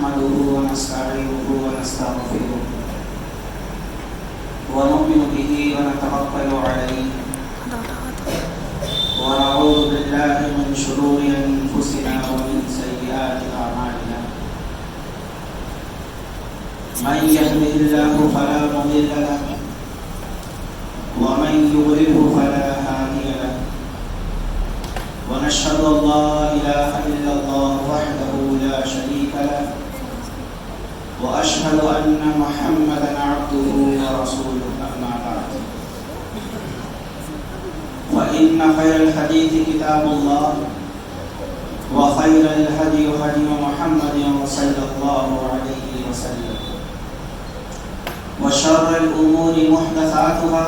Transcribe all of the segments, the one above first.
نحمده ونستعينه ونستغفره ونؤمن به ونتوكل عليه ونعوذ بالله من شرور أنفسنا ومن سيئات أعمالنا. من يهده الله فلا مضل له ومن يضلله فلا هادي له. ونشهد أن لا إله إلا الله وحده لا شريك له وأشهد أن محمدا عبده ورسوله. أما بعد فإن خير الحديث كتاب الله وخير الهدي هدي محمد صلى الله عليه وسلم وشر الأمور محدثاتها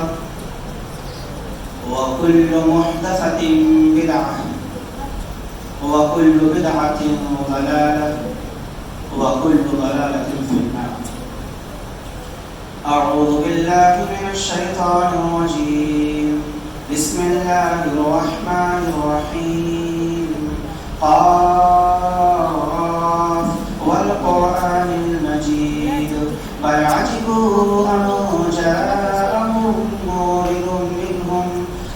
وكل محدثة بدعة وكل بدعة ضلالة وكل ضلالة في النار. أعوذ بالله من الشيطان الرجيم. بسم الله الرحمن الرحيم. قاف والقرآن المجيد بل عجبوا أن جاءهم موعظ منهم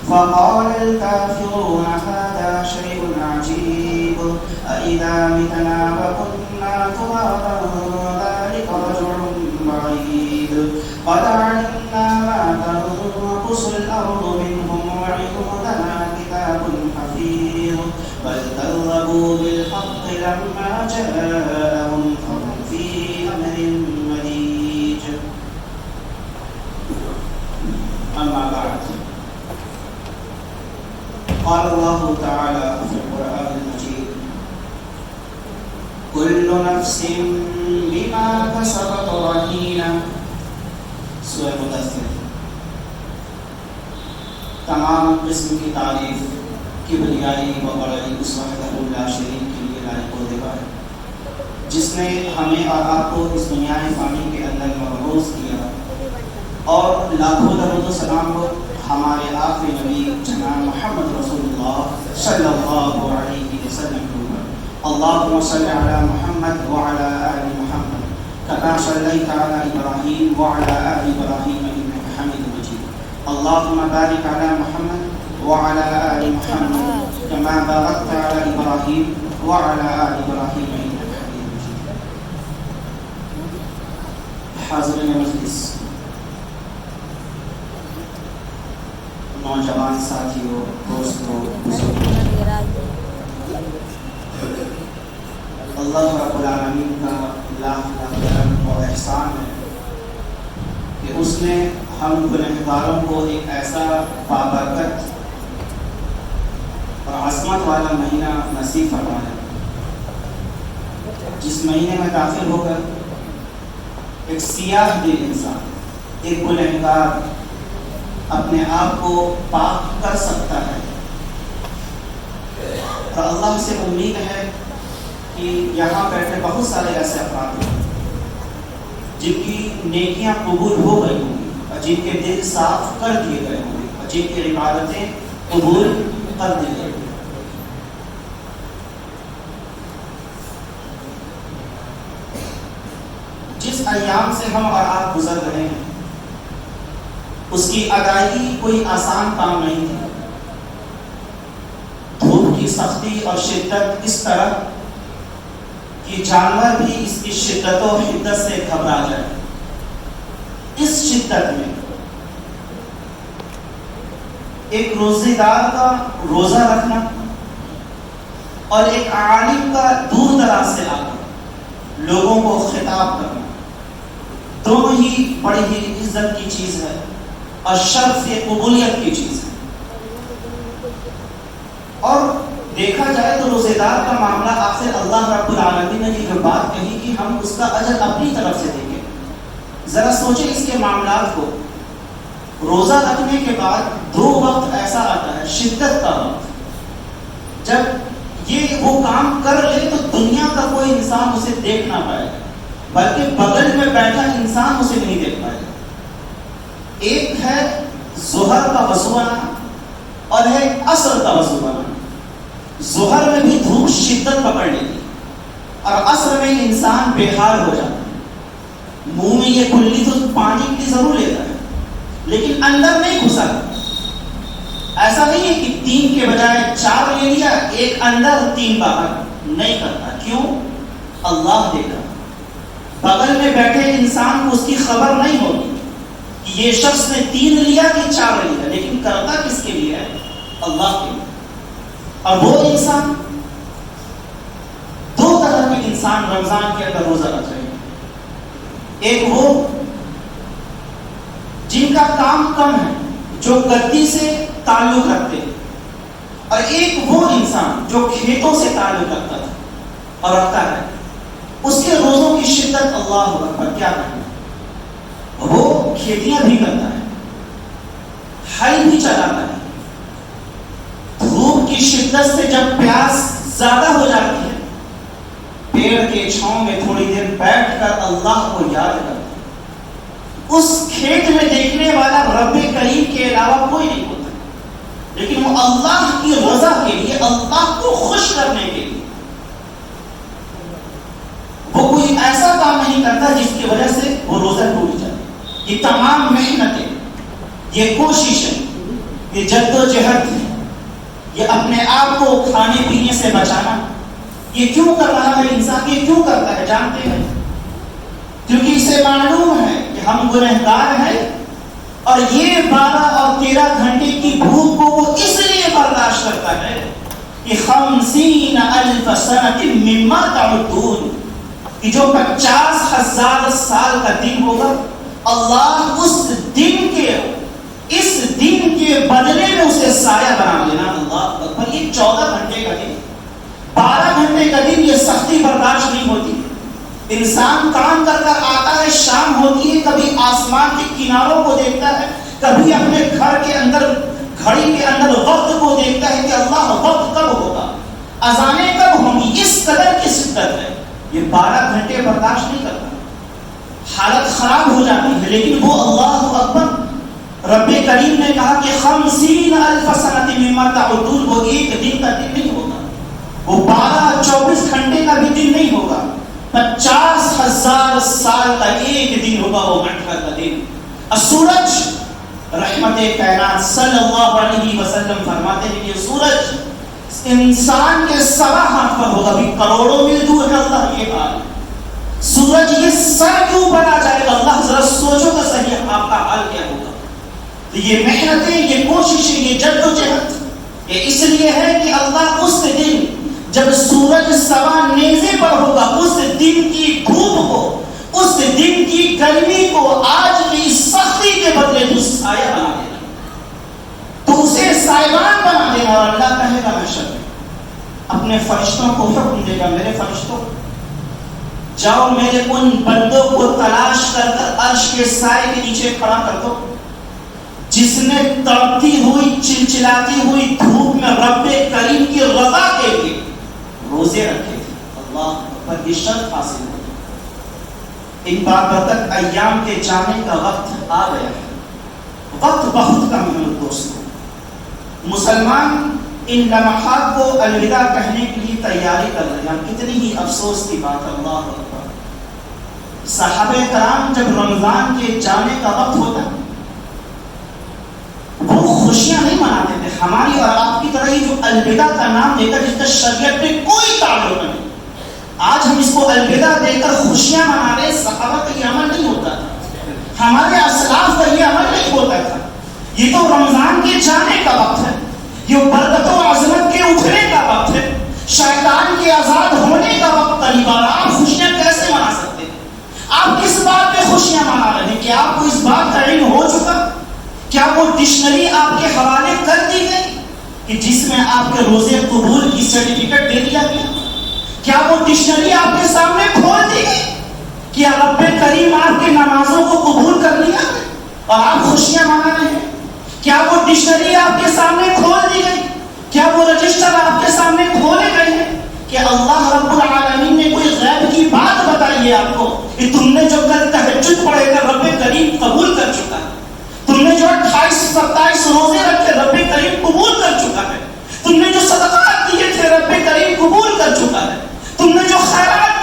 فقال الكافرون هذا شيء عجيب أإذا متنا وكنا ترابا ذلك رجع بعيد قد علمنا ما تنقص الأرض منهم وعندنا كتاب حفيظ بل كذبوا بالحق لما جاءهم فهم في أمر مريج. أما بعد قال الله تعالى في القرآن المجيد كل نفس بما كسبت رهينة. سورہ مدثر. تمام قسم کی تعریف کبریائی و بڑائی اس وحدہ لا شریک کے لیے لائق و دیوا ہے جس نے ہمیں اور آپ کو اس دنیا فانی کے اندر مبعوث کیا اور لاکھوں درود و سلام ہو ہمارے آخری نبی جناب محمد رسول اللہ صلی اللہ علیہ وسلم. اللهم صل على محمد وعلى آل محمد كما صليت على إبراهيم وعلى آل إبراهيم إنك حميد مجيد. اللهم بارك على محمد وعلى آل محمد كما باركت على إبراهيم وعلى آل إبراهيم إنك حميد مجيد. حاضرین مجلس، نوجوان ساتھیوں، دوستوں، اللہ رب العالمین کا لاکھ لاکھ کرم و احسان ہے کہ اس نے ہم گنہگاروں کو ایک ایسا بابرکت اور عظمت والا مہینہ نصیب فرمایا جس مہینے میں داخل ہو کر ایک سیاہ دل انسان، ایک گنہگار اپنے آپ کو پاک کر سکتا ہے. اور اللہ سے امید ہے کہ یہاں بیٹھے بہت سارے ایسے افراد ہیں جن کی نیکیاں قبول ہو گئی ہوں گی اور جن کے دل صاف کر دیے گئے ہوں گے اور جن کی عبادتیں قبول کر دی گئی. جس ایام سے ہم اور آپ گزر رہے ہیں اس کی ادائیگی کوئی آسان کام نہیں تھی. دھوپ کی سختی اور شدت اس طرح کہ جانور بھی اس کی شدت و حدت سے گھبرا جائے. اس شدت میں ایک روزے دار کا روزہ رکھنا اور ایک عالم کا دور دراز سے آ کر لوگوں کو خطاب کرنا دونوں ہی بڑی ہی عزت کی چیز ہے اور شرف قبولیت کی چیز ہے. اور دیکھا جائے تو روزے دار کا معاملہ آخر اللہ رب العالمین نے جو بات کہی کہ ہم اس کا اجر اپنی طرف سے دیں گے. ذرا سوچیں اس کے معاملات کو. روزہ رکھنے کے بعد دو وقت ایسا آتا ہے، شدت کا وقت، جب یہ وہ کام کر لے تو دنیا کا کوئی انسان اسے دیکھ نہ پائے بلکہ بغل میں بیٹھا انسان اسے نہیں دیکھ پائے. ایک ہے ظہر کا وضو آنا اور ہے عصر کا وضو آنا. ظہر میں بھی دھوپ شدت پکڑ لیتی اور عصر میں انسان بے حال ہو جاتا ہے. منہ میں یہ کلی تو پانی کی ضرور لیتا ہے لیکن اندر نہیں گھسا. ایسا نہیں ہے کہ 3 کے بجائے 4 لے لیا, ایک اندر 3 باہر نہیں کرتا. کیوں؟ اللہ دے گا. بغل میں بیٹھے انسان کو اس کی خبر نہیں ہوگی کہ یہ شخص نے 3 لیا کہ 4 لیا, لیکن کرتا کس کے لیے ہے؟ اللہ کے لیے. اور وہ انسان, 2 طرح کے انسان رمضان کے اندر روزہ رکھ رہے ہیں. ایک وہ جن کا کام کم ہے, جو گدی سے تعلق رکھتے ہیں, اور ایک وہ انسان جو کھیتوں سے تعلق رکھتا تھا اور رکھتا ہے. اس کے روزوں کی شدت اللہ اکبر کیا کہنا. وہ کھیتیاں بھی کرتا ہے, ہل بھی چلاتا ہے. دھوپ کی شدت سے جب پیاس زیادہ ہو جاتی ہے, پیڑ کے چھاؤں میں تھوڑی دیر بیٹھ کر اللہ کو یاد کرتا ہے. اس کھیت میں دیکھنے والا رب کریم کے علاوہ کوئی نہیں ہوتا, لیکن وہ اللہ کی رضا کے لیے, اللہ کو خوش کرنے کے لیے وہ کوئی ایسا کام نہیں کرتا جس کی وجہ سے وہ روزہ ٹوٹ جائے. یہ تمام محنتیں, یہ کوششیں, یہ جدوجہد, یہ اپنے آپ کو کھانے پینے سے بچانا, یہ کیوں کر رہا ہے انسان؟ یہ کیوں کرتا ہے جانتے ہیں؟ کیونکہ اسے معلوم ہے کہ ہم گنہگار ہیں, اور یہ 12 اور 13 گھنٹے کی بھوک کو وہ اس لیے برداشت کرتا ہے کہ 50,000 سنۃ مما تعدون, کہ جو 50,000 سال کا دن ہوگا, اللہ اس دن کے بدلے میں اسے سایہ بنا دینا. اللہ اکبر. یہ 14 گھنٹے کا دن, 12 گھنٹے کا دن, یہ سختی برداشت نہیں ہوتی. انسان کام کر کر آتا ہے, شام ہوتی ہے, کبھی آسمان کے کناروں کو دیکھتا ہے, کبھی اپنے گھر کے اندر گھڑی کے اندر وقت کو دیکھتا ہے کہ اللہ وقت کب ہوگا, اذانیں کب ہوں گی. اس قدر کی شدت ہے, یہ 12 گھنٹے برداشت نہیں کرتا, حالت خراب ہو جاتی ہے. لیکن وہ اللہ اکبر, رب کریم نے کہا کہ 50,000 سنۃ مما تعدون, وہ ایک دن کا دن نہیں ہوگا, وہ 12-24 گھنٹے کا بھی دن نہیں ہوگا, 50,000 سال کا ایک دن ہوگا, وہ محشر کا دن. سورج, رحمت کائنات صلی اللہ علیہ وسلم فرماتے ہیں کہ سورج انسان کے 1.25 ہاتھ پر ہوگا. بھی کروڑوں میل دور ہے اللہ یہ حال. سورج یہ سر کیوں بنا جائے گا؟ اللہ ذرا سوچو تو صحیح آپ کا حال کیا ہوگا. تو یہ محنتیں, یہ کوششیں, یہ جدوجہد یہ اس لیے ہے کہ اللہ اس دن جب سورج سوا نیزے پر ہوگا, اس دن کی دھوپ کو, اس دن کی گرمی کو آج کی سختی کے بدلے تو سایہ بنا دینا, تو اسے سائبان بنا دینا. اور اللہ کہے گا محشر میں اپنے فرشتوں کو حکم دے گا, میرے فرشتوں جاؤ میرے ان بندوں کو تلاش کر کر عرش کے سائے کے نیچے کھڑا کر دو جس نے تڑپتی ہوئی چلچلاتی ہوئی دھوپ میں رب کریم کی رضا کے لیے روزے رکھے تھے. اللہ پر یہ شرط حاصل ہوئی. ان بابرکت ایام کے جانے کا وقت آ گیا ہے, وقت بہت کم ہے دوستوں. مسلمان ان لمحات کو الوداع کہنے کے لیے تیاری کر رہے ہیں. کتنی ہی افسوس کی بات. اللہ اکبر. صحابہ کرام جب رمضان کے جانے کا وقت ہوتا وہ خوشیاں نہیں مناتے تھے. ہماری اور آپ کی طرح ہی جو الوداع کا نام دے کر جس کا شریعت میں کوئی تعلق نہیں, آج ہم اس کو الوداع دے کر خوشیاں منا رہے. صحابہ کا یہ عمل نہیں ہوتا تھا, ہمارے اسلاف کا یہ عمل نہیں ہوتا تھا. یہ تو رمضان کے جانے کا وقت ہے, یہ برکت و عظمت کے اٹھنے کا وقت ہے, شیطان کے آزاد ہونے کا وقت قریب آ رہا. آپ خوشیاں کیسے منا سکتے ہیں؟ آپ کس بات پہ خوشیاں منا رہے ہیں؟ کیا آپ کو اس بات کا علم ہو چکا؟ کیا وہ ڈکشنری آپ کے حوالے کر دی گئی کہ جس میں آپ کے روزے قبول کی سرٹیفکیٹ دے دیا گیا؟ کیا وہ ڈکشنری آپ کے سامنے کھول دی گئی کہ رب کریم آپ کے نمازوں کو قبول کر لیا اور آپ خوشیاں منا رہے ہیں؟ کیا وہ ڈکشنری آپ کے سامنے کھول دی گئی؟ کیا وہ رجسٹر آپ کے سامنے کھولے گئے ہیں کہ اللہ رب العالمین نے کوئی غیب کی بات بتائی ہے آپ کو کہ تم نے جو کل تہجد پڑھے تھے رب کریم قبول کر چکا ہے, تم نے جو 28-27 روزے رکھے رب کریم قبول کر چکا ہے, تم نے جو صدقات دیے تھے رب کریم قبول کر چکا ہے, تم نے جو خیرات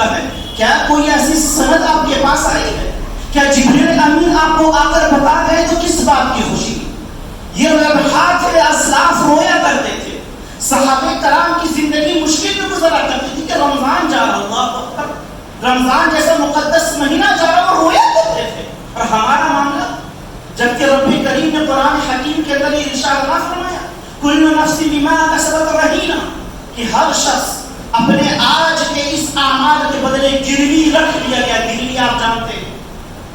چکا ہے؟ کیا کوئی ایسی سند آپ کے پاس آئی ہے؟ کیا جبریل امین آپ کو آ کر بتا گئے تو کس بات کی خوشی؟ یہ لمحات اسلاف رویا کرتے تھے، صحابہ کرام کی زندگی مشکل میں گزرا کرتی تھی کہ رمضان جا رہا، اللہ اکبر، رمضان جیسا مقدس مہینہ جا رہا، وہ رویا کرتے تھے۔ اور ہمارا معاملہ، جبکہ رب کریم نے قرآن حکیم کے اندر یہ ارشاد فرمایا کل نفس بما کسبت رہینہ، کہ ہر شخص اپنے آج کے اس اعمال کے بدلے گروی رکھ لیا گیا۔ گروی آپ جانتے ہیں،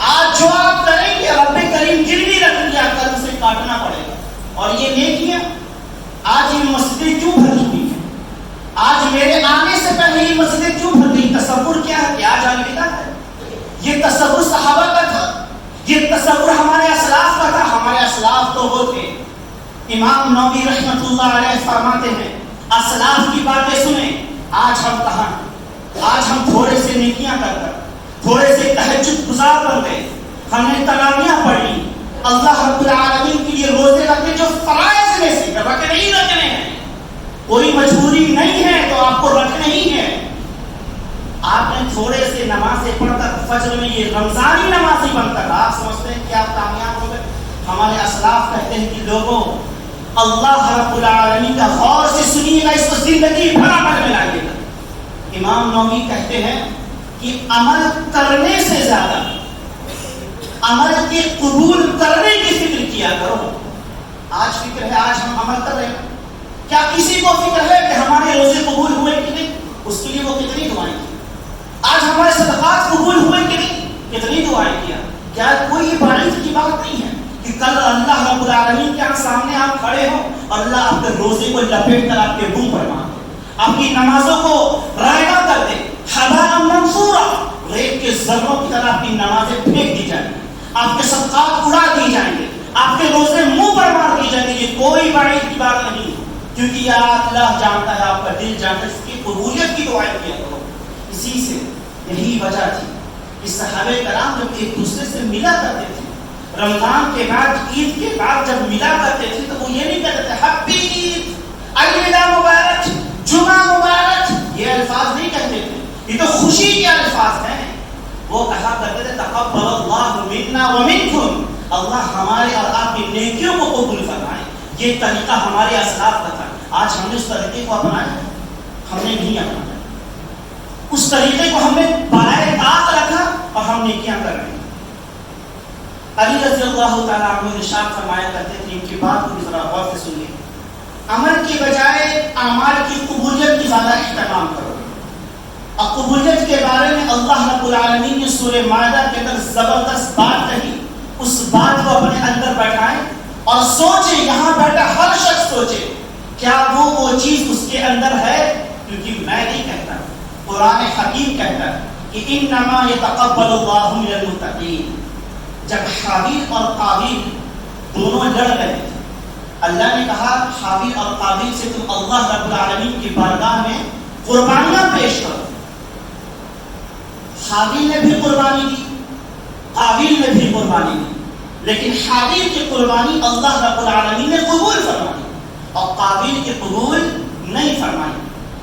آج جو آپ کریں گے رب کریم گروی رکھ لیا، کل اسے کاٹنا پڑے گا۔ اور یہ نیکیاں آج یہ مسجدیں کیوں بھر چکی ہیں؟ آج میرے آنے سے پہلے یہ مسجدیں کیوں بھر گئی؟ تصور کیا ہے کہ آج الوداع ہے؟ یہ تصور صحابہ کا تھا، یہ تصور ہمارے اسلاف کا تھا۔ ہمارے اسلاف تو وہ تھے، امام نووی رحمۃ اللہ علیہ فرماتے ہیں اسلاف کی باتیں سنیں۔ آج ہم کہاں؟ آج ہم تھوڑے سے نیکیاں کر کر تھوڑے سے تہجد گزار بن گئے، ہم نے تراویح پڑھی، اللہ رب العالمین کے لیے روزے رکھے جو فرائض میں سے رکھنے ہی رکھنے ہیں، کوئی مجبوری نہیں ہے تو آپ کو رکھنے ہی ہے۔ آپ نے تھوڑے سے نمازیں پڑھ کر فجر میں یہ رمضانی نمازی بن کر آپ سمجھتے ہیں کہ آپ کامیاب ہو گئے؟ ہمارے اسلاف کہتے ہیں کہ لوگوں اللہ رب العالمین کا غور سے سنیے گا، اس کو زندگی بھر عمل میں لائیے گا۔ امام نووی کہتے ہیں کہ عمل کرنے سے زیادہ عمل کے قبول کرنے کی فکر کیا کرو۔ آج فکر ہے آج ہم عمل کر رہے ہیں، کیا کسی کو فکر ہے کہ ہمارے روزے قبول ہوئے کہ نہیں؟ اس کے لیے وہ کتنی دعائیں کی؟ آج ہمارے صدقات قبول ہوئے کہ نہیں؟ کتنی دعائیں کیا؟ کیا کوئی بعید کی بات نہیں ہے کہ کل اللہ رب العالمین کے سامنے آپ کھڑے ہو اور اللہ آپ کے روزے کو لپیٹ کر آپ کے منہ پر مار دے، آپ کی نمازوں کو رائگاں کر دے، حباء منثورا، ریت کے ذروں کی طرح آپ کی نمازیں پھینک دی جائیں گی، آپ کے صدقات اڑا دی جائیں گے، آپ کے روزے منہ پر مار دی جائیں گے۔ یہ کوئی بعید کی بات نہیں ہے، کیونکہ یہ اللہ جانتا ہے، آپ کا دل جانتا ہے، اس کی قبولیت کی دعائیں کیا کرو۔ اسی سے یہی وجہ تھی کہ صحابہ کرام جب ایک دوسرے سے ملا کرتے تھے، رمضان کے بعد عید کے بعد جب ملا کرتے تھے تو وہ یہ نہیں کہتے تھے ہیپی عید، الوداع مبارک، جمعہ مبارک، یہ الفاظ نہیں کہتے تھے، یہ تو خوشی کے الفاظ ہیں۔ وہ کہا کرتے تھے تقبل اللہ منا ومنکم، اللہ ہمارے اور آپ کی نیکیوں کو قبول فرمائے۔ یہ طریقہ ہمارے اسلاف کا تھا۔ آج ہم نے اس طریقے کو اپنایا ہے؟ ہم نے نہیں اپنایا، اس طریقے کو ہم نے بالائے طاق رکھا اور ہم نیکیاں کر رہے ہیں۔ علی رضی اللہ تعالیٰ عنہ ارشاد فرمایا کرتے تھے، ان کی بات کو ذرا غور سے سنیے، عمل کی بجائے اعمال کی قبولیت کی زیادہ اہتمام کرو۔ اور قبولیت کے بارے میں اللہ رب العالمین نے سورہ مائدہ کے اندر زبردست بات کہی، اس بات کو اپنے اندر بیٹھائیں اور سوچیں، یہاں بیٹھا ہر شخص سوچے کیا وہ چیز اس کے اندر ہے؟ کیونکہ میں نہیں کہتا، قرآن حکیم کہتا ہے کہ انما یتقبل اللہ من المتقین۔ جب حابیل اور قابیل دونوں لڑ رہے تھے، اللہ نے کہا حابیل اور قابیل سے تم اللہ رب العالمین کی بارگاہ میں قربانیاں پیش کرو۔ حابیل نے بھی قربانی دی، قابیل نے بھی قربانی دی، لیکن حابیل کی قربانی اللہ رب العالمین نے قبول فرمائی اور قابیل کی قبول نہیں فرمائی،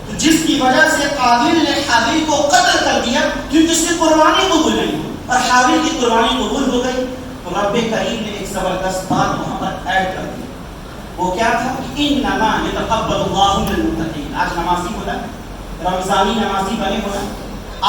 تو جس کی وجہ سے قابیل نے حابیل کو قتل کر دیا کیونکہ اس کی قربانی قبول نہیں ہوئی اور حابیل کی قربانی قبول ہو گئی۔ تو رب کریم نے ایک زبردست بات وہاں پر ایڈ کر دی، وہ کیا تھا؟ انما یتقبل اللہ من المتقین۔ آج نمازی ہونا، رمضانی نمازی بنے ہونا،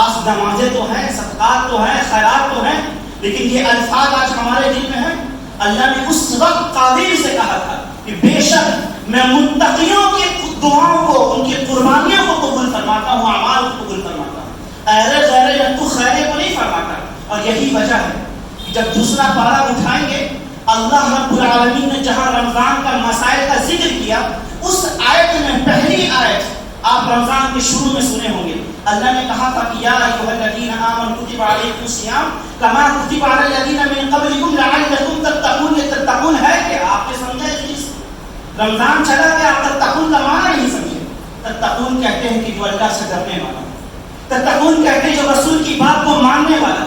آج نمازیں تو ہیں، صدقات تو ہیں، خیرات تو ہیں، لیکن یہ الفاظ آج ہمارے دل میں ہیں۔ اللہ نے اس وقت قابیل سے کہا تھا کہ بے شک میں متقیوں کی دعاؤں کو، ان کی قربانیوں کو قبول فرماتا ہوں، اعمال کو قبول فرماتا ہوں، اہل غیر یتو خیرے کو نہیں فرماتا۔ اور یہی وجہ ہے کہ جب دوسرا پارہ اٹھائیں گے، اللہ رب العالمین نے جہاں رمضان کا مسائل کا ذکر کیا، اس آیت میں پہلی آیت آپ رمضان کے شروع میں سنے ہوں گے، اللہ نے کہا تھا کہ یا ایھا الذین آمنوا کتب علیکم الصیام کما کتب علی الذین من قبلکم لعلکم تتقون۔ یہ تتقون ہے کہ آپ نے سمجھا اس چیز؟ رمضان چلا گیا، آپ تتقون کا معنی نہیں سمجھے۔ تتقون کہتے ہیں کہ جو اللہ سے ڈرنے والا، تتقون کہتے ہیں جو رسول کی بات کو ماننے والا،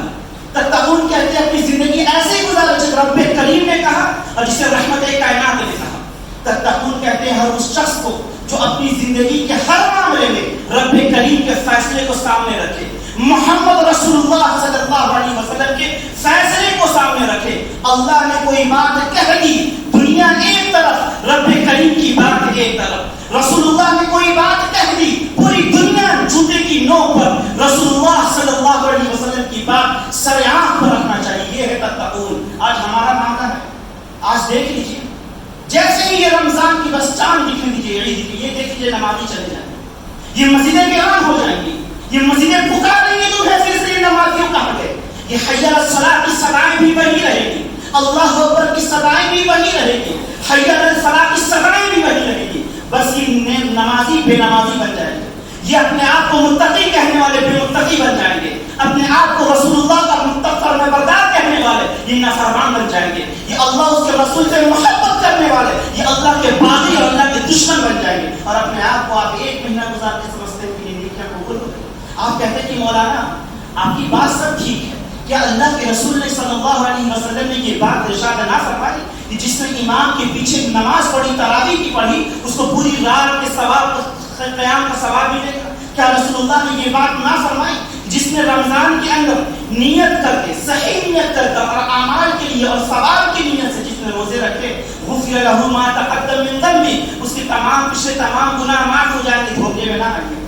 تتقون کہتے ہیں اپنی زندگی ایسے ہی گزارے جیسے رب کریم نے کہا اور جسے رحمت کائنات نے کہا۔ تتقون کہتے ہیں ہر اس شخص کو جو اپنی زندگی کے ہر معاملے میں رب کریم کے فیصلے کو سامنے رکھے، محمد رسول اللہ صلی اللہ علیہ وسلم کے فیصلے کو سامنے رکھے. اللہ نے کوئی بات کہہ دی، دنیا ایک طرف، رب کریم کی بات ایک طرف. رسول اللہ نے کوئی بات کہہ دی، پوری دنیا جوتے کی نوک پر رسول اللہ صلی اللہ علیہ وسلم کی بات سر آنکھ پر رکھنا چاہیے. یہ ہے تتقون. آج ہمارا معاملہ ہے. آج دیکھ لیجیے، جیسے ہی یہ رمضان کی بس چاند دکھنے دیجیے، عید کی، یہ دیکھ لیجیے نمازی چلے جائیں گے، یہ مسجدیں ویران ہو جائیں گی، یہ مسجدیں پکاریں گی تو پھر سے نمازیوں کہاں گئے. یہ حی علی الصلاۃ کی صدائیں بھی وہی رہے گی، اللہ اکبر کی صدائیں بھی وہی رہے گی، حی علی الفلاح کی صدائیں بھی وہی رہے گی. بس یہ نمازی بے نمازی بن جائیں گے، یہ اپنے آپ کو متقی کہنے والے بے متقی بن جائیں گے، اپنے آپ کو رسول اللہ کا فرمانبردار کہنے والے یہ نافرمان بن جائیں گے، یہ اللہ اس کے رسول سے محبت کرنے والے یہ اللہ کے باغی اور اللہ کے دشمن بن جائیں گے. اور اپنے آپ کو آپ ایک مہینہ گزار کے سمجھتے ہیں کہ یہ نیکیاں قبول ہو گئی. آپ کہتے ہیں کہ مولانا آپ کی بات سب ٹھیک ہے، کیا اللہ کے رسول نے صلی اللہ علیہ وسلم نے یہ بات ارشاد نہ فرمائی کہ جس نے امام کے پیچھے نماز پڑھی، تراویح کی پڑھی، اس کو پوری رات کے ثواب، قیام کا ثواب ملے گا؟ کیا رسول اللہ نے یہ بات نہ فرمائی جس نے رمضان کے اندر نیت کر کے، صحیح نیت کر کے اور اعمال کے لیے اور ثواب کی نیت سے جس نے روزے رکھے، غفر لہ ما تقدم من ذنبہ، اس کے تمام پچھلے تمام گناہ معاف ہو جائیں گے. دھوکے میں نہ آئیے.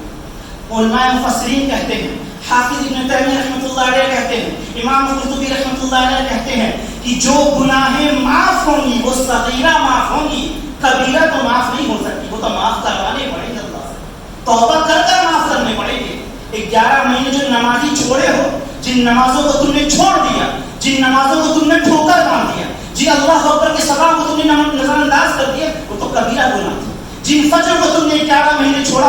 علماء مفسرین کہتے ہیں، حافظ ابن تیمیہ رحمۃ اللہ علیہ کہتے ہیں، امام قرطبی رحمۃ اللہ علیہ کہتے ہیں کہ جو گناہیں معاف ہوں گی وہ صغیرہ معاف ہوں گی، کبیرہ تو معاف نہیں ہو سکتی، وہ تو معاف کروانے پڑیں گے اللہ سے، توبہ کر کر معاف کرنے پڑیں گے. 11 مہینے جو نمازی چھوڑے ہو، جن نمازوں کو تم نے چھوڑ دیا، جن نمازوں کو تم نے ٹھوکر مار دیا، جن اللہ اکبر کے سبا کو تم نے نظر انداز کر دیا، وہ تو کبیرہ گناہ تھے. جن فجر کو تم نے 11 مہینے چھوڑا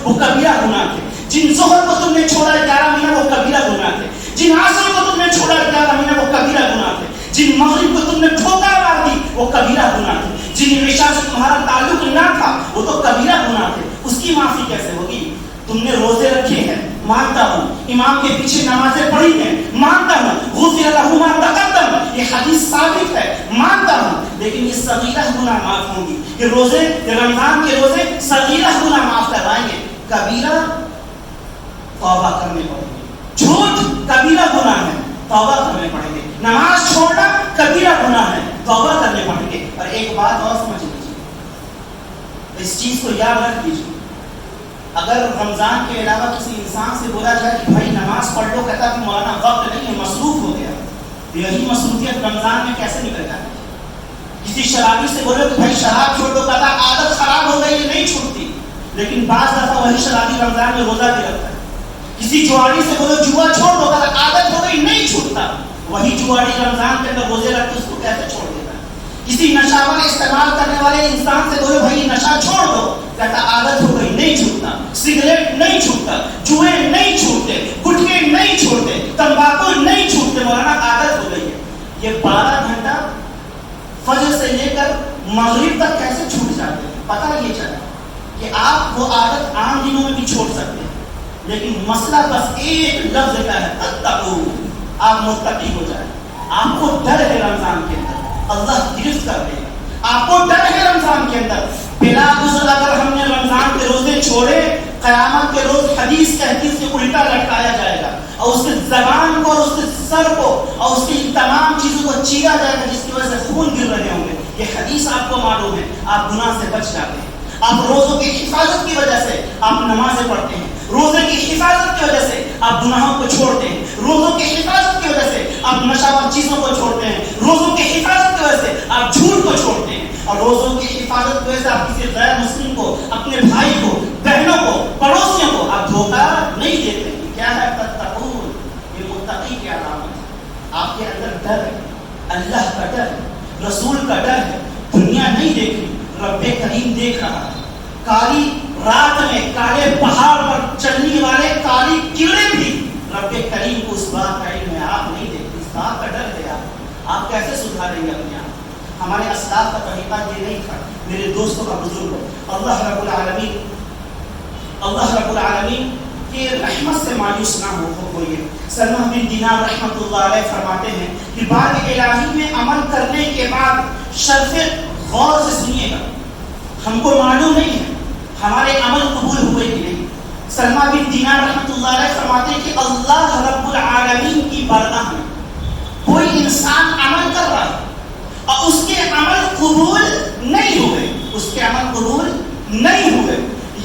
وہ کبیرہ گناہ تھے. جن ظہر کو تم نے چھوڑا 11 مہینے وہ کبیرہ گناہ تھے. جن عصر کو تم نے چھوڑا 11 مہینے وہ کبیرہ گناہ تھے. جن مغرب کو تم نے ٹھوکر مار دی وہ کبیرہ گناہ تھے. جن عشاء سے تمہارا تعلق نہ تھا وہ تو کبیرہ گناہ تھے. اس کی معافی کیسے ہوگی؟ تم نے روزے رکھے ہیں، مانتا ہوں، امام کے پیچھے نمازیں پڑھی ہیں، مانتا ہوں، غفر لہ ما تقدم، یہ حدیث ثابت ہے، مانتا ہوں، لیکن یہ صغیرہ گناہ معاف ہوں گی. یہ روزے، رمضان کے روزے صغیرہ گناہ معاف کروائیں گے، کبیرہ توبہ کرنے پڑیں گے. جھوٹ کبیرہ گناہ ہے، توبہ کرنے پڑیں گے. نماز چھوڑنا کبیرہ گناہ ہے، توبہ کرنے پڑیں گے. اور ایک بات اور سمجھ لیجیے، اس چیز کو یاد رکھ لیجیے، اگر رمضان کے علاوہ کسی انسان سے بولا جائے کہ بھائی نماز پڑھ لو، کہتا کہ مولانا وقت نہیں ہے، مصروف ہو گیا، یہی مصروفیت رمضان میں کیسے نکل جائے؟ کسی شرابی سے بولو کہ بھائی شراب چھوڑ دو، کہتا عادت خراب ہو گئی، یہ نہیں چھوڑتی، لیکن بعض دفعہ وہی شرابی رمضان میں روزہ بھی رکھتا ہے. کسی جواری سے بولو جوا چھوڑ دو، کہتا عادت ہو گئی، نہیں چھوڑتا، وہی جواری رمضان کے اندر روزے رکھ کے اس کو کیسے چھوڑ دیتا ہے. کسی نشہ استعمال کرنے والے انسان سے بولو بھائی نشہ چھوڑ دو، کہتا عادت ہو گئی، نہیں چھوڑتا. سگریٹ نہیں چھوڑتا، جوئے نہیں چھوڑتے، گٹکے نہیں چھوڑتے، تمباکو نہیں چھوڑتے، مولانا عادت ہو گئی ہے. یہ 12 گھنٹہ فجر سے لے کر مغرب تک کیسے چھوٹ جاتے ہیں؟ پتہ یہ چلا کہ آپ وہ عادت عام دنوں میں بھی چھوڑ سکتے ہیں، لیکن مسئلہ بس ایک لفظ کا ہے، تتقوا، آپ متقی ہو جائیں. آپ کو ڈر ہے رمضان کے اندر اللہ گرفت کر دے گا، آپ کو ڈر ہے رمضان کے اندر بلا عذر اگر ہم نے رمضان کے روزے چھوڑے، قیامت کے روز حدیث کہتی اس کے الٹا لٹکایا جائے گا اور اس کے زبان کو اور اس کے سر کو اور اس کی تمام چیزوں کو چیرا جائے گا، جس کی وجہ سے خون گر رہے ہوں گے. یہ حدیث آپ کو معلوم ہے، آپ گناہ سے بچ جاتے ہیں. آپ روزوں کی حفاظت کی وجہ سے آپ نمازیں پڑھتے ہیں، روزے کی حفاظت کی وجہ سے آپ گناہوں کو چھوڑتے ہیں، روزوں کی حفاظت کی وجہ سے آپ نشہ چیزوں کو چھوڑتے ہیں، روزوں کی حفاظت کی وجہ سے آپ جھوٹ کو چھوڑتے ہیں، اور روزوں کی حفاظت کی وجہ سے آپ کسی غیر مسلم کو، اپنے بھائی کو، بہنوں کو، پڑوسیوں کو آپ دھوکہ نہیں دیتے. کیا ہے تتقون؟ یہ متقی کی علامت ہے. آپ کے اندر ڈر ہے، اللہ کا ڈر ہے، رسول کا ڈر ہے. دنیا نہیں دیکھ رہی، رب کریم دیکھ رہا ہے. کالی رات میں کالے پہاڑ پر چلنے والے کالی کیڑے بھی رب کریم کو اس بات کا علم ہے، آپ نہیں دیکھتے. اس بات کا ڈر ہے. آپ کیسے سدھاریں گے اپنے آپ؟ ہمارے اسلاف کا طریقہ یہ نہیں تھا. میرے دوستوں کا بزرگ اللہ رب العالمین کی رحمت سے مایوس نہ ہوئے. سلمہ بن دینار رحمۃ اللہ علیہ فرماتے ہیں کہ بات الہی میں عمل کرنے کے بعد شرط غور سے سنیے گا. ہم کو معلوم نہیں ہے ہمارے عمل قبول ہوئے کہ نہیں. سلمہ بن دینار رحمۃ اللہ علیہ فرماتے ہیں کہ اللہ رب العالمین کی بارگاہ میں کوئی انسان عمل کر رہا ہے اور اس کے عمل قبول نہیں ہوئے، اس کے عمل قبول نہیں ہوئے،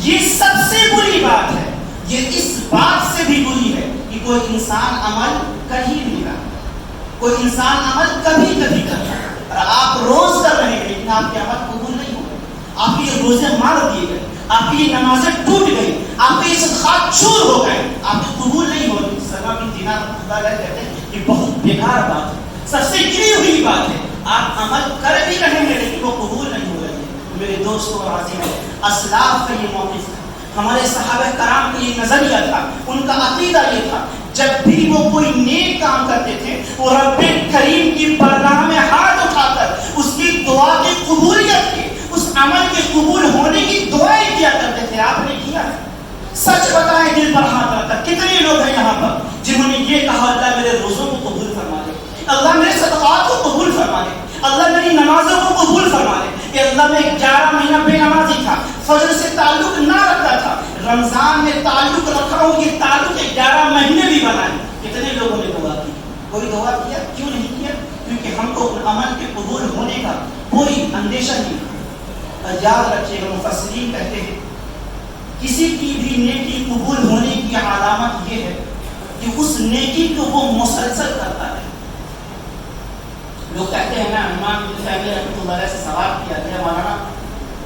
یہ سب سے بری بات ہے، یہ اس بات سے بھی بری ہے کہ کوئی انسان عمل کر ہی نہیں رہا، کوئی انسان عمل کبھی کبھی کر رہا ہے اور آپ روز کر رہے ہیں لیکن آپ کے عمل قبول نہیں ہو گئے، آپ کے روزے مار دیے گئے، آپ کی نمازیں ٹوٹ گئی، آپ کے صدقات چور ہو گئے، آپ کے قبول نہیں ہو رہی۔ سلمہ بن دینار رحمۃ اللہ علیہ کہتے ہیں یہ بہت بیکار بات ہے، سب سے گری ہوئی بات ہے، آپ عمل کر بھی رہے ہیں لیکن وہ قبول نہیں ہو رہی ہے۔ میرے دوستوں اور عزیزوں، اسلاف کا یہ موقف تھا، ہمارے صحابہ کرام کا یہ نظریہ تھا، ان کا عقیدہ یہ تھا، جب بھی وہ کوئی نیک کام کرتے تھے وہ رب کریم کی بارگاہ میں ہاتھ اٹھا کر اس کی دعا کی قبولیت کی، اس عمل کے قبول ہونے کی دعائیں کیا کرتے تھے۔ آپ نے کیا ہے؟ سچ بتائیں دل پر ہاتھ رکھ کر، کتنے لوگ ہیں یہاں پر جنہوں نے یہ کہا اللہ میرے روزوں کو قبول فرما دے، اللہ میرے صدقات کو قبول فرما دے، اللہ میری نمازوں کو قبول فرما دے، کہ اللہ میں 11 مہینہ بے نمازی تھا، فجر سے تعلق نہ رکھتا تھا، رمضان میں تعلق رکھا ہوں، یہ تعلق 11 مہینے بھی بنائے۔ کتنے لوگوں نے دعا کی؟ کوئی دعا کیا؟ کیوں نہیں کیا؟ کیونکہ ہم کو عمل کے قبول ہونے کا کوئی اندیشہ نہیں تھا۔ یاد رکھیے گا، مفسرین کہتے ہیں کسی کی بھی نیکی قبول ہونے کی علامت یہ ہے کہ اس نیکی کو وہ مسلسل کرتا ہے۔ لوگ کہتے ہیں نا، امام ابن تیمیہ رحمۃ اللہ علیہ سے سوال کیا گیا، مولانا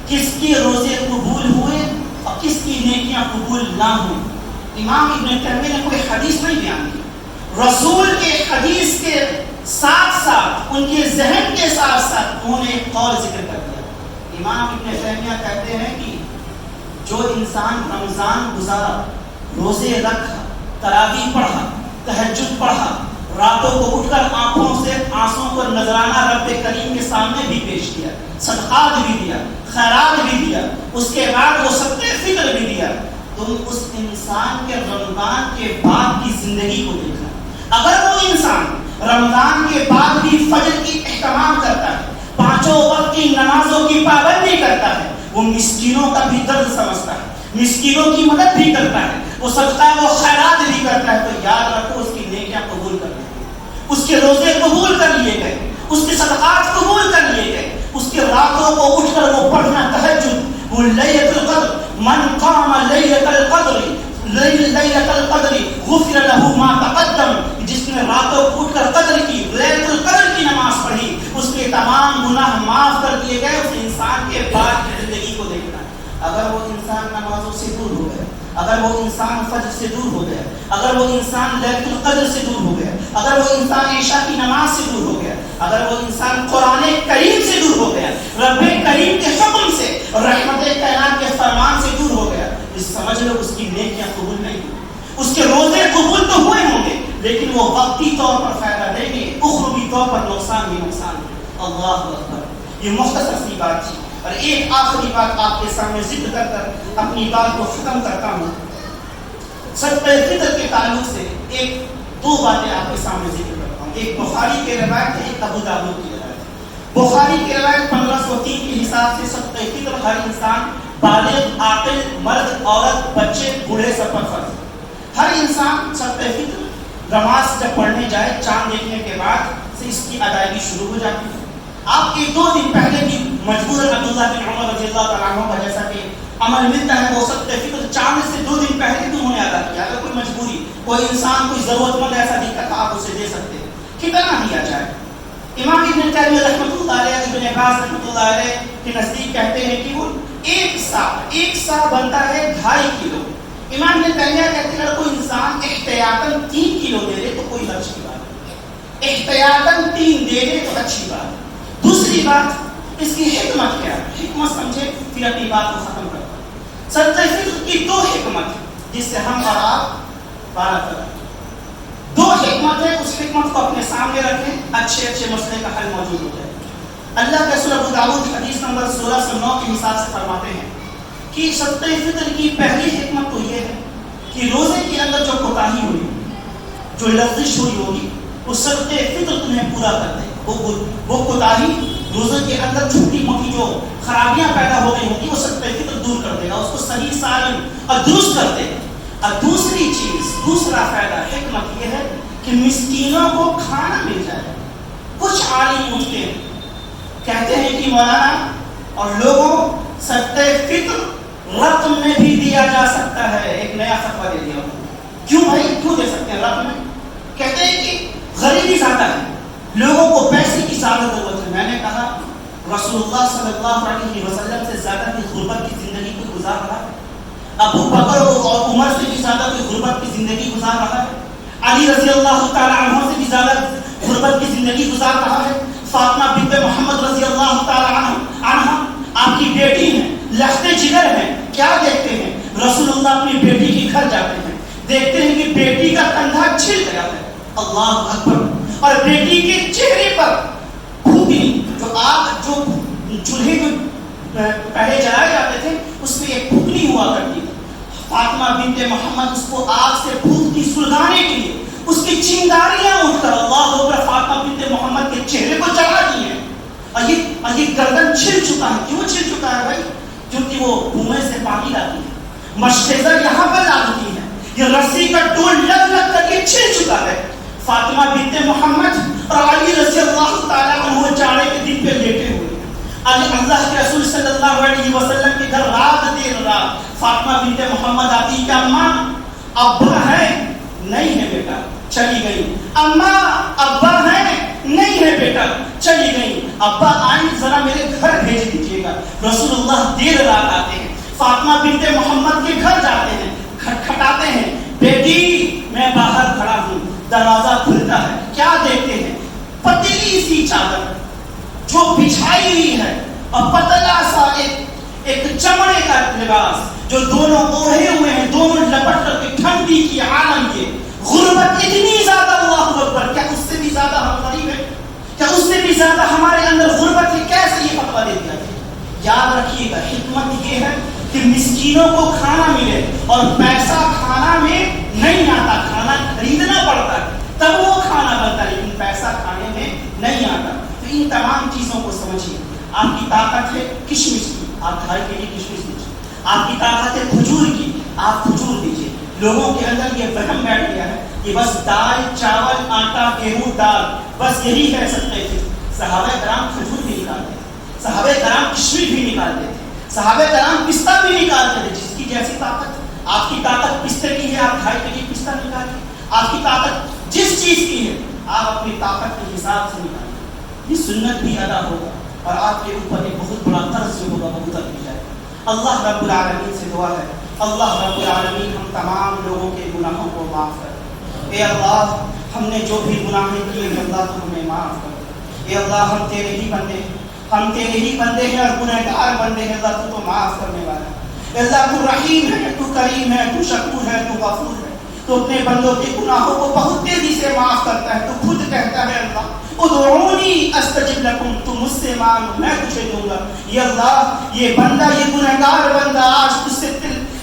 کس کے روزے قبول ہوئے اور کس کی نیکیاں قبول نہ ہوئی؟ امام ابن تیمیہ نے کوئی حدیث نہیں بیان کی، رسول کے حدیث کے ساتھ ساتھ ان کے ذہن کے ساتھ ساتھ انہوں نے ایک قول ذکر کر دیا۔ امام ابن تیمیہ کہتے ہیں کہ جو انسان رمضان گزارا، روزے رکھا، تراویح پڑھا، تہجد پڑھا، راتوں کو اٹھ کر آنکھوں سے آنسوں کو نذرانہ رب کریم کے سامنے بھی پیش کیا، صدقات بھی دیا، خیرات بھی دیا، اس کے بعد وہ صدقہ فطر بھی دیا، تم اس انسان کے رمضان کے بعد کی زندگی کو دیکھنا۔ اگر وہ انسان رمضان کے بعد بھی فجر کی اہتمام کرتا ہے، 5 وقت کی نمازوں کی پابندی کرتا ہے، وہ مسکینوں کا بھی درد سمجھتا ہے، مسکینوں کی مدد بھی کرتا ہے، وہ صدقہ و خیرات بھی کرتا ہے، تو یاد رکھو اس کی نیکیاں قبول کر لی گئی، اس کے روزے قبول کر لیے گئے، اس کے صدقات قبول کر لیے گئے، اس کے راتوں کو اٹھ کر وہ پڑھنا تہجد، وہ لیلۃ القدر، من قام لیلۃ القدر لیلۃ القدر غفر له ما تقدم، جس نے راتوں کو اٹھ کر قدر کی، لیلۃ القدر کی نماز پڑھی، اس کے تمام گناہ معاف کر دیے گئے۔ اس انسان کے بعد کی زندگی کو دیکھنا ہے۔ اگر وہ انسان نمازوں سے دور ہو گیا، اگر وہ انسان فجر سے دور ہو گیا، اگر وہ انسان لیلۃ القدر سے دور ہو گیا، اگر وہ انسان عشاء کی نماز سے دور ہو گیا، اگر وہ انسان قرآن کریم سے دور ہو گیا، رب کریم کے حکم سے، رحمت کائنات کے فرمان سے دور ہو گیا، سمجھ لو اس کی نیکیاں قبول نہیں ہوئی۔ اس کے روزے قبول تو ہوئے ہوں گے لیکن وہ وقتی طور پر فائدہ دیں گے، اخروی طور پر نقصان ہی نقصان ہے۔ اللہ اکبر۔ یہ مختصر سی بات تھی، اور ایک آخری بات آپ کے سامنے ذکر کر کر اپنی بات کو ختم کرتا ہوں۔ صدقہ فطر کے تعلق سے دو باتیں آپ کے سامنے ذکر کرتا ہوں۔ ایک بخاری کی روایت ہے، ایک ابو داؤد کی روایت ہے۔ بخاری کی روایت 1503 کے حساب سے صدقہ فطر ہر انسان، بالغ، عاقل، مرد، عورت، بچے، بوڑھے سب پر فرض ہے۔ ہر انسان صدقہ فطر نماز جب پڑھنے جائے، چاند دیکھنے کے بعد سے اس کی ادائیگی شروع ہو جاتی ہے۔ آپ کے 2 دن پہلے بھی مجبور عبداللہ بن عمر رضی اللہ تعالیٰ عنہ کا جیسا کہ عمل ملتا ہے، وہ صدقہ فطر چاند سے 2 دن پہلے بھی انہوں نے ادا کیا۔ اگر کوئی مجبوری، کوئی انسان، کوئی ضرورت مند ایسا دکھتا تھا، آپ اسے دے سکتے ہیں، کتنا دیا جائے۔ امام ابن تیمیہ رحمۃ اللہ علیہ، ابن عباس رحمۃ اللہ علیہ کے نزدیک کہتے ہیں کہ وہ ایک سا بنتا ہے 2.5 کلو۔ امام ابن تیمیہ کہتے ہیں اگر کوئی انسان احتیاطاً 3 کلو دے دے تو کوئی اچھی بات ہے، احتیاطاً 3 دے دے تو اچھی بات ہے۔ دوسری بات، اس کی حکمت کیا ہے؟ حکمت سمجھے پھر اپنی بات کو ختم کرتا ہوں۔ صدقہ فطر کی 2 حکمت ہیں جس سے ہم اور آپ پارا کریں۔ 2 حکمت ہے، اس حکمت کو اپنے سامنے رکھیں، اچھے مسئلے کا حل موجود ہو جائے۔ اللہ کے رسول ابو داؤد حدیث نمبر 1609 کے حساب سے فرماتے ہیں کہ صدقہ فطر کی پہلی حکمت تو یہ ہے کہ روزے کے اندر جو کوتاہی ہوئی، جو لغزش ہوئی ہوگی، وہ صدقہ فطر تمہیں پورا کر دے۔ وہ کوتاہی روزے کے اندر چھوٹی موٹی جو خرابیاں پیدا ہو گئی ہوگی، وہ صدقہ فطر دور کر دے گا، اس کو صحیح سالم اور درست کر دے گا۔ اور دوسری چیز، دوسرا فائدہ حکمت یہ ہے کہ مسکینوں کو کھانا مل جائے. کچھ عالم اٹھتے ہیں کہتے ہیں کہ مولانا اور لوگوں صدقہ فطر رقم میں بھی دیا جا سکتا ہے. ایک نیا فتویٰ دے دیا. کیوں بھائی، کیوں دے سکتے ہیں رقم میں؟ کہتے ہیں کہ غریبی زیادہ ہے، لوگوں کو پیسے کی زیادہ ضرورت ہے. میں نے کہا رسول اللہ صلی اللہ علیہ وسلم سے زیادہ کی غربت کی زندگی کو گزار رہا ہے؟ ابو بکر اور عمر سے بھی زیادہ کوئی غربت کی زندگی گزار رہا ہے؟ علی رضی اللہ تعالی عنہ سے بھی زیادہ غربت کی زندگی گزار رہا ہے؟ فاطمہ بنت محمد رضی اللہ تعالی عنہ آپ کی بیٹی ہیں، لخت جگر ہیں. کیا دیکھتے ہیں؟ رسول اللہ اپنی بیٹی کے گھر جاتے ہیں، دیکھتے ہیں کہ بیٹی کا کندھا چھل گیا ہے. اللہ اکبر. اور بیٹی کے چہرے پر پھوپھی، جو آگ، جو چولہے جو پہلے جلائے جاتے تھے، اس میں ایک پھوپنی ہوا کرتی تھی. فاطمہ بنت محمد اس کو آگ سے پھونکتی سلگانے کے لیے اس کی چنگاریاں اٹھ کر اللہ اکبر فاطمہ بنت محمد کے چہرے کو جلا دی ہیں. اور یہ گردن چھل چکا ہے. کیوں چھل چکا ہے بھائی؟ کیونکہ وہ کنویں سے پانی لاتی ہے، مشتزہ یہاں پر لاتی ہے، یہ رسی کا ڈول لگ لگ کر کے چھل چکا ہے. فاطمہ بنت محمد اور علی رضی اللہ تعالیٰ عنہ جاڑے کے دن پہ لیٹے ہوئے ہیں. اللہ کے رسول صلی اللہ علیہ وسلم کے گھر رات دیر رات فاطمہ بنت محمد آتی کہ اماں ابا ہے؟ نہیں ہے بیٹا، چلی گئی. اماں ابا ہے؟ نہیں ہے بیٹا، چلی گئی. ابا آئیں ذرا میرے گھر بھیج دیجیے گا. رسول اللہ دیر رات آتے ہیں، فاطمہ بنت محمد کے گھر جاتے ہیں، کھٹکھٹاتے ہیں. بیٹی میں باہر کھڑا ہوں. دروازہ کھلتا ہے. کیا دیکھتے ہیں؟ پتلی سی چادر جو بچھائی ہوئی ہے اور پتلا سا ایک چمڑے کا لباس جو دونوں اوڑھے ہوئے ہیں، دونوں لپٹ کر کے ٹھنڈی کی عالم کے غربت اتنی زیادہ. اللہ اکبر. کیا اس سے بھی زیادہ ہم غریب ہیں؟ کیا اس سے بھی زیادہ ہمارے اندر غربت ہے؟ کیسے یہ فتویٰ دے دیا گیا؟ یاد رکھیے گا حکمت یہ ہے کہ مسکینوں کو کھانا ملے، اور پیسہ کھانا میں نہیں آتا، کھانا خریدنا پڑتا ہے تب وہ کھانا بنتا ہے، لیکن پیسہ کھانے میں نہیں آتا. تو ان تمام چیزوں کو سمجھیے. آپ کی طاقت ہے کشمش کی، آپ گھر کے لیے کشمش دیجیے. آپ کی طاقت ہے کھجور کی، آپ کھجور دیجیے. لوگوں کے اندر یہ وہم بیٹھ گیا ہے کہ بس دال، چاول، آٹا، گیہوں، دال، بس یہی ہے سکتے تھے. صحابہ کرام کھجور بھی نکالتے تھے، صحابہ کرام کشمش بھی نکالتے تھے، صحابہ کرام پستہ بھی نکالتے تھے. جس کی جیسی طاقت. آپ کی طاقت پستے کی ہے، آپ گھر کے لیے پستہ نکالیں. آپ کی طاقت جس چیز کی ہے آپ اپنی طاقت کے حساب سے نکالیں. یہ سنت بھی ادا ہوگا اور آپ کے اوپر ایک بہت بڑا قرض جو ہوگا وہ اتر بھی جائے گا. اللہ رب العالمین سے دعا ہے، اللہ رب العالمین ہم تمام لوگوں کے گناہوں کو معاف کر. اے اللہ ہم نے جو بھی گناہیں کیے ہیں اللہ تو ہمیں معاف کر. اے اللہ ہم تیرے ہی بندے ہیں، ہم تیرے ہی بندے ہیں اور گنہگار بندے ہیں. اللہ تو معاف کرنے والا ہے. اللہ تو رحیم ہے، تو کریم ہے، تو شکور ہے، تو غفور ہے. تو اپنے بندوں کے گناہوں کو بہت تیزی سے معاف کرتا ہے. تو خود کہتا ہے اللہ ادعونی استجب لکم، تم مجھ سے مانگو میں تجھے دوں گا. یہ اللہ یہ بندہ، یہ گنہگار بندہ آج تجھ سے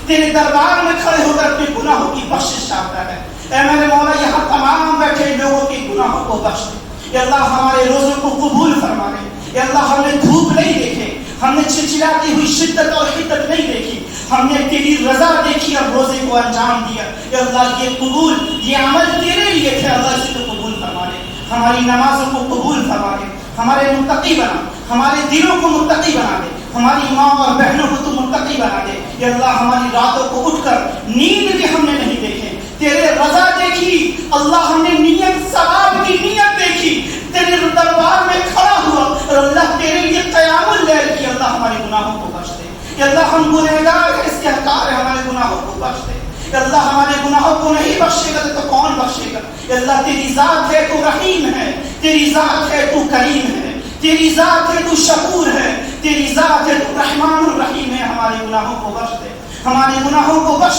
تیرے دربار میں کھڑے ہو کر اپنے گناہوں کی بخشش چاہتا ہے. اے میرے مولا یہاں تمام بیٹھے لوگوں کے گناہوں کو بخش دے. اے اللہ ہمارے روزوں کو قبول فرما دے. اے اللہ ہم نے دھوپ نہیں دیکھے، ہم نے چلچلاتی ہوئی شدت اور حدت نہیں دیکھی، ہم نے تیری رضا دیکھی اور روزے کو انجام دیا. اے اللہ یہ قبول، یہ عمل تیرے لیے تھے. اللہ اسے تو قبول فرما دے. ہماری نمازوں کو قبول فرما دے. ہمارے متقی بنا، ہمارے دلوں کو متقی بنا دے. ہماری ماں اور بہنوں کو تو متقی بنا دے. اے اللہ ہماری راتوں کو اٹھ کر نیند بھی ہم نے نہیں دیکھے، تیرے رضا دیکھی. اللہ ہم نے نیت ثواب کی نیت دیکھی، تیرے دربار میں کھڑا ہوا اور اللہ تیرے لیے قیام اللیل کی. اللہ ہمارے گناہوں کو بخش دے. اے اللہ ہم گنہگار ہیں، اس کے حقدار ہیں، ہمارے گناہوں کو بخش دے. اے اللہ ہمارے گناہوں کو نہیں بخشے گا تو کون بخشے گا؟ اے اللہ تیری ذات ہے تو رحیم ہے، تیری ذات ہے تو کریم ہے، تیری ذات ہے تو شکور ہے، تیری ذات ہے تو رحمان الرحیم ہے. ہمارے گناہوں کو بخش دے، ہمارے گناہوں کو بخش